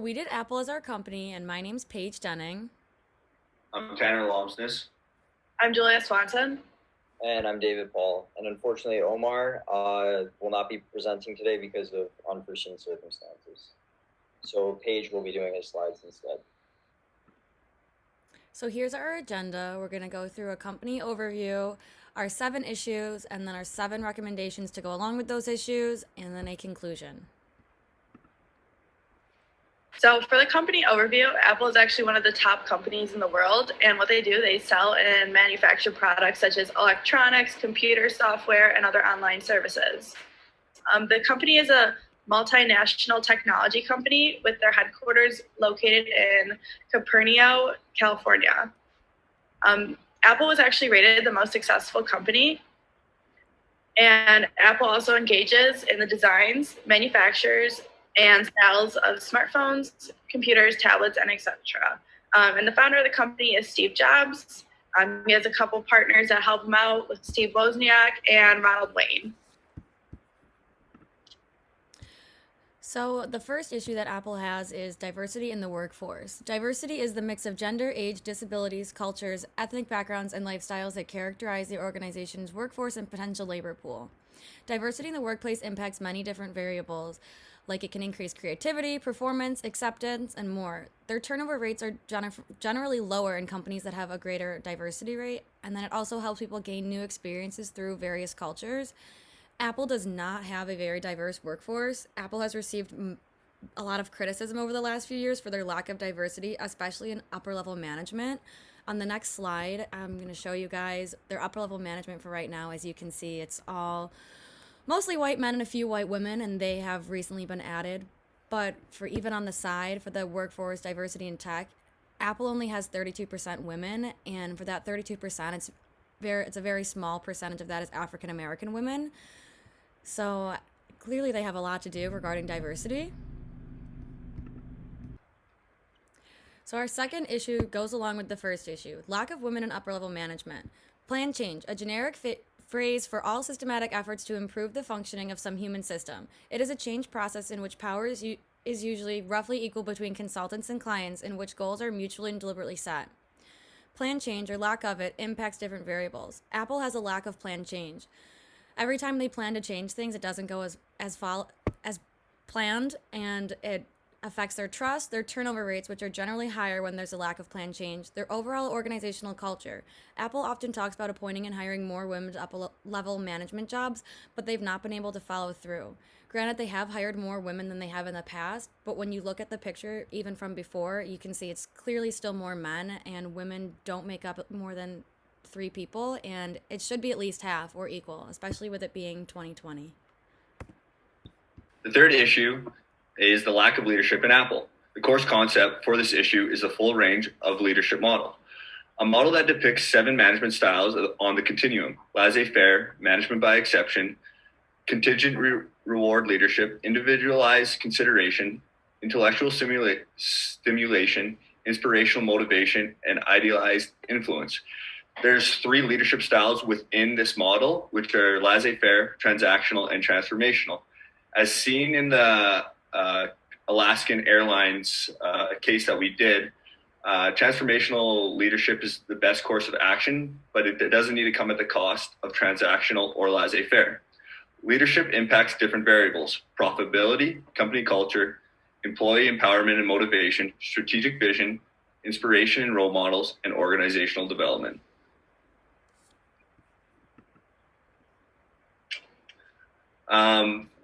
We did Apple as our company, and my name's Paige Dunning. I'm Tanner Lomsness. I'm Julia Swanson. And I'm David Paul. And unfortunately, Omar will not be presenting today because of unforeseen circumstances. So Paige will be doing his slides instead. So here's our agenda. We're going to go through a company overview, our 7 issues, and then our 7 recommendations to go along with those issues, and then a conclusion. So for the company overview, Apple is actually one of the top companies in the world. And what they do, they sell and manufacture products such as electronics, computer software, and other online services. The company is a multinational technology company with their headquarters located in Cupertino, California. Apple was actually rated the most successful company. And Apple also engages in the designs, manufactures, and sales of smartphones, computers, tablets, and etc. And the founder of the company is Steve Jobs. He has a couple partners that help him out with Steve Wozniak and Ronald Wayne. So the first issue that Apple has is diversity in the workforce. Diversity is the mix of gender, age, disabilities, cultures, ethnic backgrounds, and lifestyles that characterize the organization's workforce and potential labor pool. Diversity in the workplace impacts many different variables, like it can increase creativity, performance, acceptance, and more. Their turnover rates are generally lower in companies that have a greater diversity rate, and then it also helps people gain new experiences through various cultures. Apple does not have a very diverse workforce. Apple has received a lot of criticism over the last few years for their lack of diversity, especially in upper level management. On the next slide, I'm going to show you guys their upper level management for right now. As you can see, it's all mostly white men and a few white women, and they have recently been added. But for even on the side, for the workforce diversity in tech, Apple only has 32% women, and for that 32%, it's a very small percentage of that is African American women. So clearly they have a lot to do regarding diversity. So our second issue goes along with the first issue, lack of women in upper level management. Plan change, a generic phrase for all systematic efforts to improve the functioning of some human system. It is a change process in which power is usually roughly equal between consultants and clients, in which goals are mutually and deliberately set. Plan change, or lack of it, impacts different variables. Apple has a lack of plan change. Every time they plan to change things, it doesn't go as planned, and it affects their trust, their turnover rates, which are generally higher when there's a lack of plan change, their overall organizational culture. Apple often talks about appointing and hiring more women to upper level management jobs, but they've not been able to follow through. Granted, they have hired more women than they have in the past, but when you look at the picture, even from before, you can see it's clearly still more men, and women don't make up more than 3 people, and it should be at least half or equal, especially with it being 2020. The third issue is the lack of leadership in Apple. The course concept for this issue is a full range of leadership model. A model that depicts 7 management styles on the continuum: laissez-faire, management by exception, contingent reward leadership, individualized consideration, intellectual stimulation, inspirational motivation, and idealized influence. There's 3 leadership styles within this model, which are laissez-faire, transactional, and transformational. As seen in the Alaskan Airlines case that we did, transformational leadership is the best course of action, but it doesn't need to come at the cost of transactional or laissez-faire. Leadership impacts different variables: profitability, company culture, employee empowerment and motivation, strategic vision, inspiration and role models, and organizational development.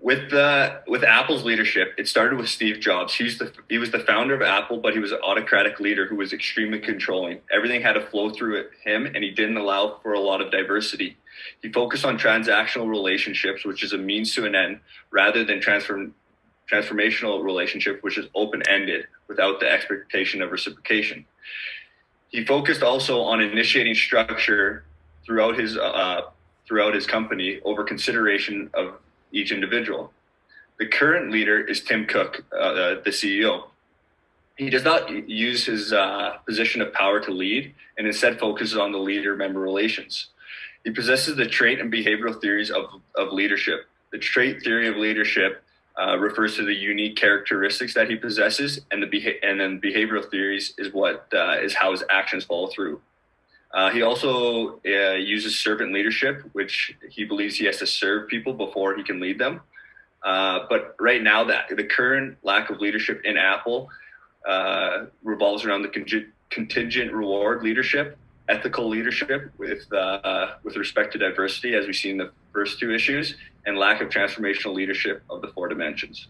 With Apple's leadership, it started with Steve Jobs. He was the founder of Apple, but he was an autocratic leader who was extremely controlling. Everything had to flow through him, and he didn't allow for a lot of diversity. He focused on transactional relationships, which is a means to an end, rather than transformational relationship, which is open-ended without the expectation of reciprocation. He focused also on initiating structure throughout his company over consideration of each individual. The current leader is Tim Cook, the CEO. He does not use his position of power to lead, and instead focuses on the leader-member relations. He possesses the trait and behavioral theories of leadership. The trait theory of leadership refers to the unique characteristics that he possesses, and then behavioral theories is what is how his actions follow through. He also uses servant leadership, which he believes he has to serve people before he can lead them. But right now, the current lack of leadership in Apple revolves around the contingent reward leadership, ethical leadership with respect to diversity, as we see in the first two issues, and lack of transformational leadership of the four dimensions.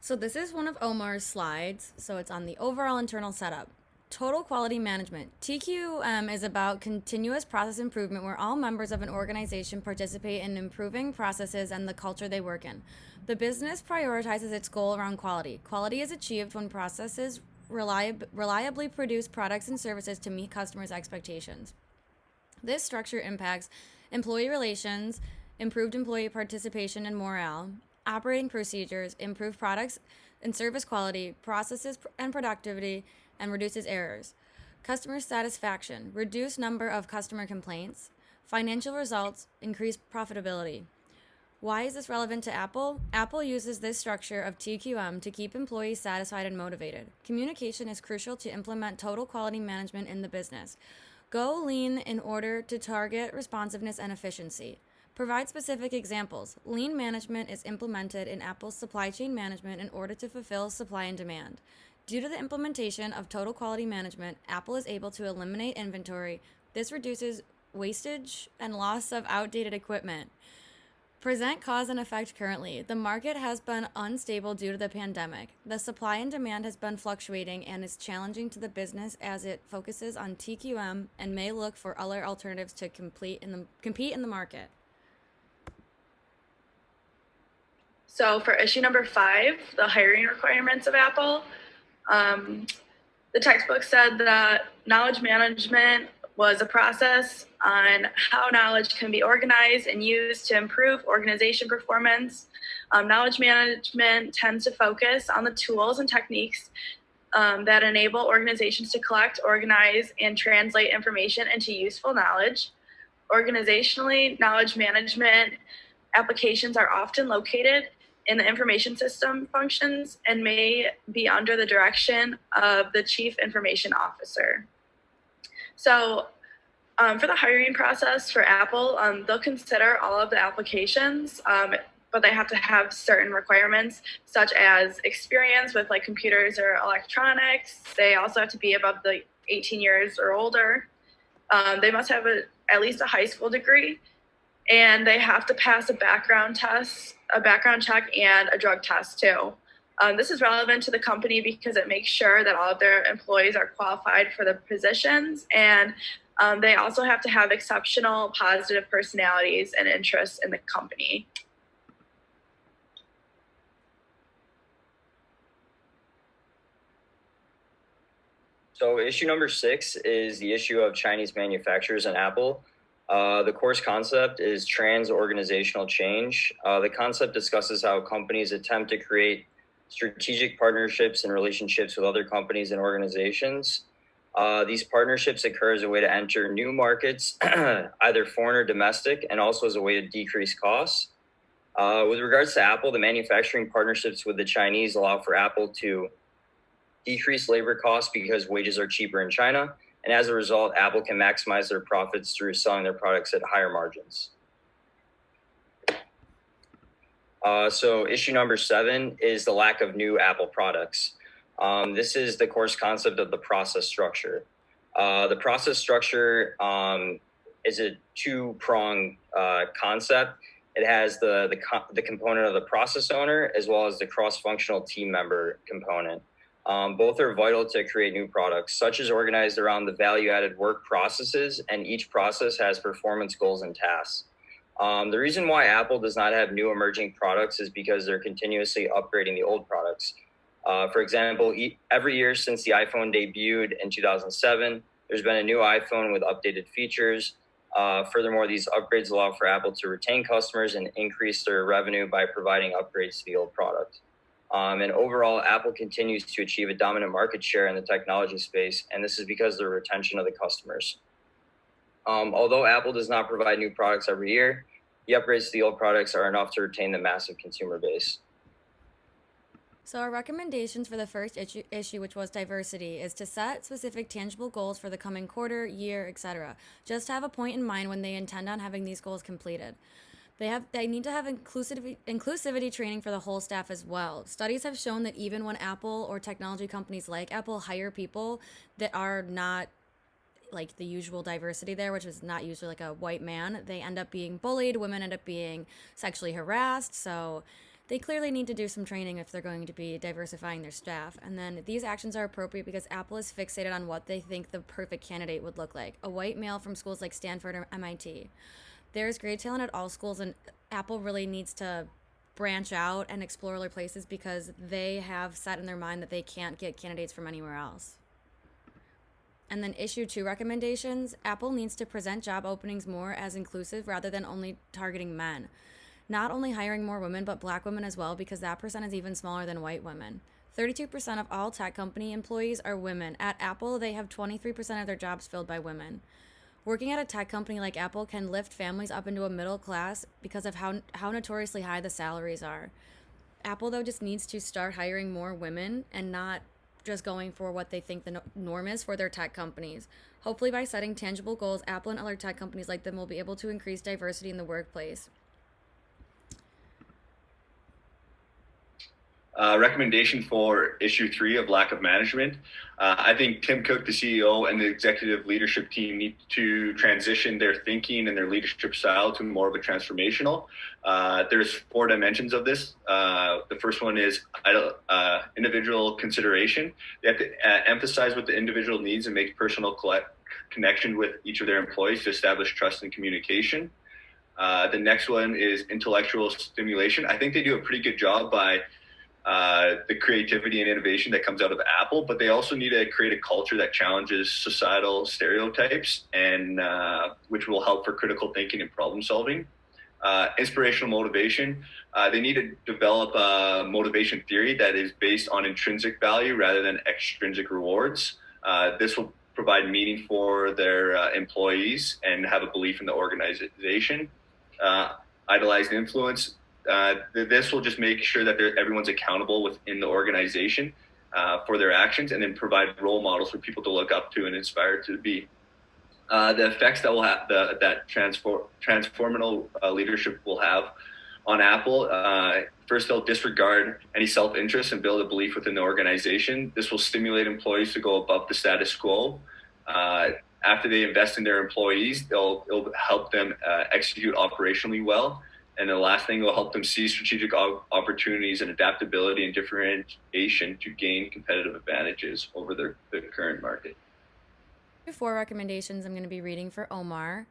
So this is one of Omar's slides. So it's on the overall internal setup. Total quality management. TQM is about continuous process improvement where all members of an organization participate in improving processes and the culture they work in. The business prioritizes its goal around quality. Quality is achieved when processes reliably produce products and services to meet customers' expectations. This structure impacts employee relations, improved employee participation and morale, operating procedures, improved products and service quality, processes and productivity, and reduces errors. Customer satisfaction, reduced number of customer complaints, financial results, increased profitability. Why is this relevant to Apple? Apple uses this structure of TQM to keep employees satisfied and motivated. Communication is crucial to implement total quality management in the business. Go lean in order to target responsiveness and efficiency. Provide specific examples. Lean management is implemented in Apple's supply chain management in order to fulfill supply and demand. Due to the implementation of total quality management, Apple is able to eliminate inventory. This reduces wastage and loss of outdated equipment. Present cause and effect currently. The market has been unstable due to the pandemic. The supply and demand has been fluctuating and is challenging to the business as it focuses on TQM and may look for other alternatives to compete in the market. So for issue number 5, the hiring requirements of Apple, the textbook said that knowledge management was a process on how knowledge can be organized and used to improve organization performance. Knowledge management tends to focus on the tools and techniques that enable organizations to collect, organize, and translate information into useful knowledge. Organizationally, knowledge management applications are often located in the information system functions and may be under the direction of the Chief Information Officer. So for the hiring process for Apple, they'll consider all of the applications, but they have to have certain requirements, such as experience with like computers or electronics. They also have to be above the 18 years or older. They must have at least a high school degree, and they have to pass a background check, and a drug test too. This is relevant to the company because it makes sure that all of their employees are qualified for the positions, and they also have to have exceptional positive personalities and interests in the company. So issue number 6 is the issue of Chinese manufacturers and Apple. The course concept is trans-organizational change. The concept discusses how companies attempt to create strategic partnerships and relationships with other companies and organizations. These partnerships occur as a way to enter new markets, either foreign or domestic, and also as a way to decrease costs. With regards to Apple, the manufacturing partnerships with the Chinese allow for Apple to decrease labor costs because wages are cheaper in China. And as a result, Apple can maximize their profits through selling their products at higher margins. So issue number 7 is the lack of new Apple products. This is the course concept of the process structure. The process structure is a two-pronged concept. It has the component of the process owner as well as the cross-functional team member component. Both are vital to create new products, such as organized around the value-added work processes, and each process has performance goals and tasks. The reason why Apple does not have new emerging products is because they're continuously upgrading the old products. For example, every year since the iPhone debuted in 2007, there's been a new iPhone with updated features. Furthermore, these upgrades allow for Apple to retain customers and increase their revenue by providing upgrades to the old product. And overall, Apple continues to achieve a dominant market share in the technology space, and this is because of the retention of the customers. Although Apple does not provide new products every year, the upgrades to the old products are enough to retain the massive consumer base. So our recommendations for the first issue, which was diversity, is to set specific tangible goals for the coming quarter, year, etc. Just have a point in mind when they intend on having these goals completed. They need to have inclusivity training for the whole staff as well. Studies have shown that even when Apple or technology companies like Apple hire people that are not like the usual diversity there, which is not usually like a white man, they end up being bullied. Women end up being sexually harassed. So they clearly need to do some training if they're going to be diversifying their staff. And then these actions are appropriate because Apple is fixated on what they think the perfect candidate would look like: a white male from schools like Stanford or MIT. There's great talent at all schools, and Apple really needs to branch out and explore other places because they have set in their mind that they can't get candidates from anywhere else. And then issue 2 recommendations: Apple needs to present job openings more as inclusive rather than only targeting men. Not only hiring more women, but black women as well, because that percent is even smaller than white women. 32% of all tech company employees are women. At Apple, they have 23% of their jobs filled by women. Working at a tech company like Apple can lift families up into a middle class because of how notoriously high the salaries are. Apple, though, just needs to start hiring more women and not just going for what they think the norm is for their tech companies. Hopefully, by setting tangible goals, Apple and other tech companies like them will be able to increase diversity in the workplace. Recommendation for issue 3 of lack of management. I think Tim Cook, the CEO, and the executive leadership team need to transition their thinking and their leadership style to more of a transformational. There's 4 dimensions of this. The first one is individual consideration. They have to emphasize what the individual needs and make personal connection with each of their employees to establish trust and communication. The next one is intellectual stimulation. I think they do a pretty good job by the creativity and innovation that comes out of Apple, but they also need to create a culture that challenges societal stereotypes and which will help for critical thinking and problem solving. Inspirational motivation. They need to develop a motivation theory that is based on intrinsic value rather than extrinsic rewards. This will provide meaning for their employees and have a belief in the organization. Idolized influence. This will just make sure that everyone's accountable within the organization for their actions, and then provide role models for people to look up to and inspire to be. The effects that will have that transformational leadership will have on Apple. First, they'll disregard any self-interest and build a belief within the organization. This will stimulate employees to go above the status quo. After they invest in their employees, it'll help them execute operationally well. And the last thing will help them see strategic opportunities and adaptability and differentiation to gain competitive advantages over the current market. 4 recommendations I'm going to be reading for Omar.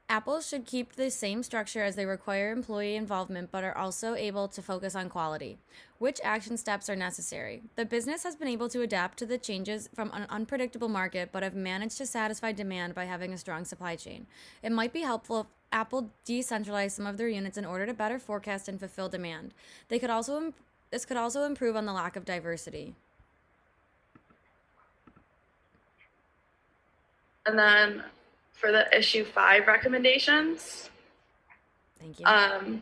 Apple should keep the same structure as they require employee involvement, but are also able to focus on quality. Which action steps are necessary? The business has been able to adapt to the changes from an unpredictable market, but have managed to satisfy demand by having a strong supply chain. It might be helpful if Apple decentralized some of their units in order to better forecast and fulfill demand. This could also improve on the lack of diversity. And then for the issue 5 recommendations. Thank you.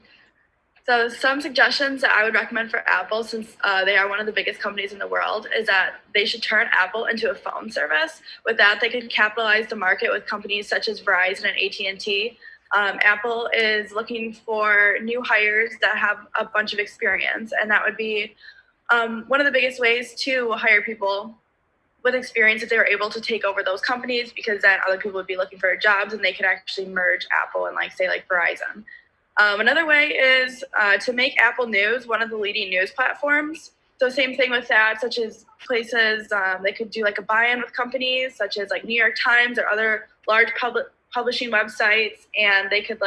So some suggestions that I would recommend for Apple, since they are one of the biggest companies in the world, is that they should turn Apple into a phone service. With that, they could capitalize the market with companies such as Verizon and AT&T. Apple is looking for new hires that have a bunch of experience, and that would be one of the biggest ways to hire people with experience if they were able to take over those companies, because then other people would be looking for jobs and they could actually merge Apple and say Verizon. Another way is to make Apple News one of the leading news platforms. So same thing with that, such as places, they could do a buy-in with companies such as New York Times or other large publishing websites, and they could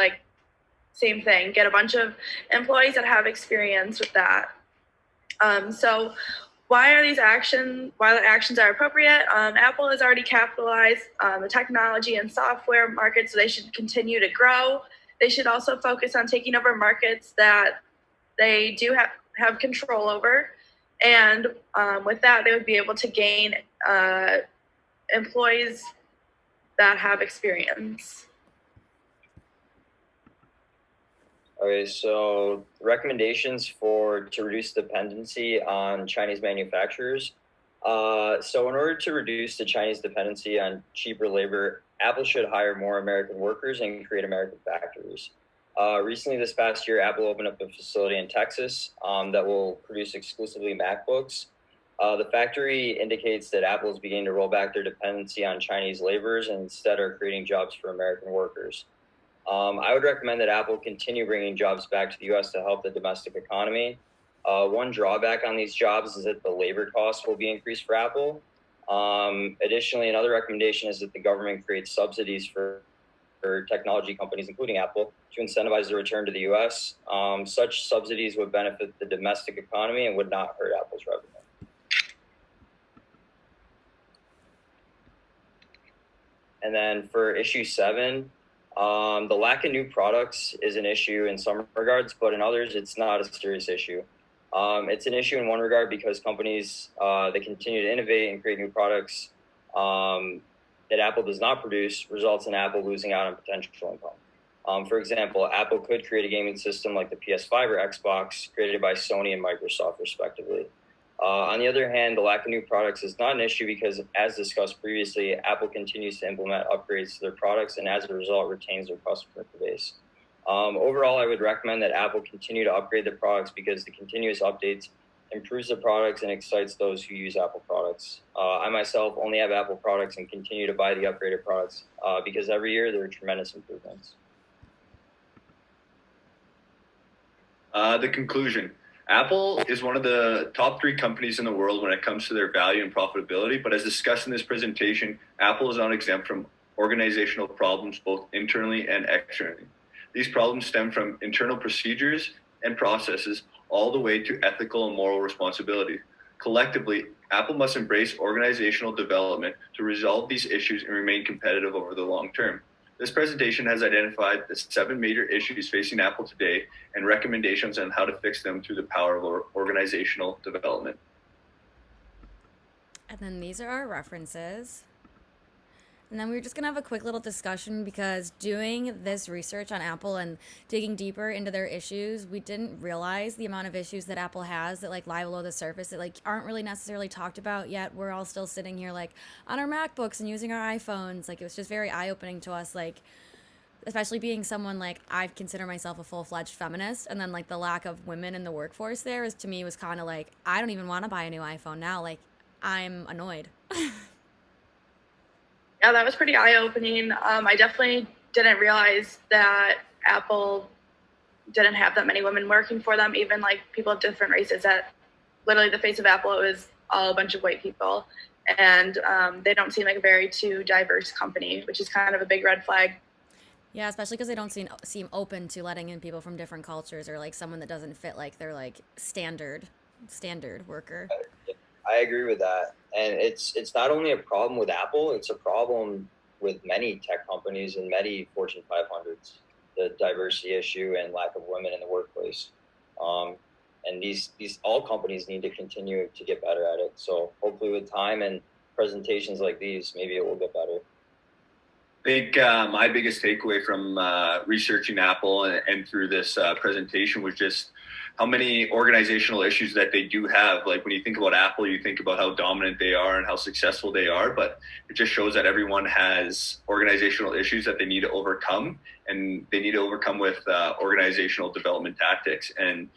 same thing, get a bunch of employees that have experience with that. So why the actions are appropriate? Apple has already capitalized the technology and software market, so they should continue to grow. They should also focus on taking over markets that they do have control over. And with that, they would be able to gain employees that have experience. Okay, so recommendations to reduce dependency on Chinese manufacturers. So in order to reduce the Chinese dependency on cheaper labor, Apple should hire more American workers and create American factories. Recently, this past year, Apple opened up a facility in Texas that will produce exclusively MacBooks. The factory indicates that Apple is beginning to roll back their dependency on Chinese laborers and instead are creating jobs for American workers. I would recommend that Apple continue bringing jobs back to the U.S. to help the domestic economy. One drawback on these jobs is that the labor costs will be increased for Apple. Additionally, another recommendation is that the government creates subsidies for technology companies, including Apple, to incentivize the return to the U.S. Such subsidies would benefit the domestic economy and would not hurt Apple's revenue. And then for issue 7, the lack of new products is an issue in some regards, but in others, it's not a serious issue. It's an issue in one regard because companies that continue to innovate and create new products that Apple does not produce results in Apple losing out on potential income. For example, Apple could create a gaming system like the PS5 or Xbox created by Sony and Microsoft, respectively. On the other hand, the lack of new products is not an issue because, as discussed previously, Apple continues to implement upgrades to their products and as a result retains their customer base. Overall, I would recommend that Apple continue to upgrade their products because the continuous updates improves the products and excites those who use Apple products. I myself only have Apple products and continue to buy the upgraded products because every year there are tremendous improvements. The conclusion. Apple is one of the top 3 companies in the world when it comes to their value and profitability, but as discussed in this presentation, Apple is not exempt from organizational problems both internally and externally. These problems stem from internal procedures and processes all the way to ethical and moral responsibility. Collectively, Apple must embrace organizational development to resolve these issues and remain competitive over the long term. This presentation has identified the 7 major issues facing Apple today and recommendations on how to fix them through the power of organizational development. And then these are our references. And then we're just going to have a quick little discussion because doing this research on Apple and digging deeper into their issues, we didn't realize the amount of issues that Apple has that like lie below the surface that like aren't really necessarily talked about yet. We're all still sitting here like on our MacBooks and using our iPhones. Like it was just very eye-opening to us, like especially being someone like I consider myself a full-fledged feminist, and then like the lack of women in the workforce there is to me was kind of like I don't even want to buy a new iPhone now. Like I'm annoyed. Yeah, that was pretty eye-opening. I definitely didn't realize that Apple didn't have that many women working for them, even like people of different races. At literally the face of Apple, it was all a bunch of white people. And they don't seem like a very too diverse company, which is kind of a big red flag. Yeah, especially because they don't seem open to letting in people from different cultures or like someone that doesn't fit like their like standard worker. I agree with that, and it's not only a problem with Apple; it's a problem with many tech companies and many Fortune 500s. The diversity issue and lack of women in the workplace, and these all companies need to continue to get better at it. So hopefully, with time and presentations like these, maybe it will get better. I think my biggest takeaway from researching Apple and through this presentation was just how many organizational issues that they do have. Like when you think about Apple, you think about how dominant they are and how successful they are, but it just shows that everyone has organizational issues that they need to overcome, and they need to overcome with organizational development tactics. And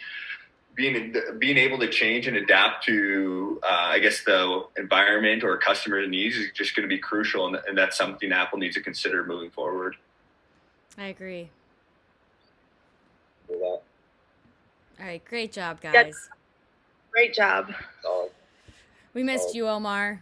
being able to change and adapt to, I guess, the environment or customer needs is just going to be crucial, and that's something Apple needs to consider moving forward. I agree. For that. All right, great job, guys. Yep. Great job. We missed you, Omar.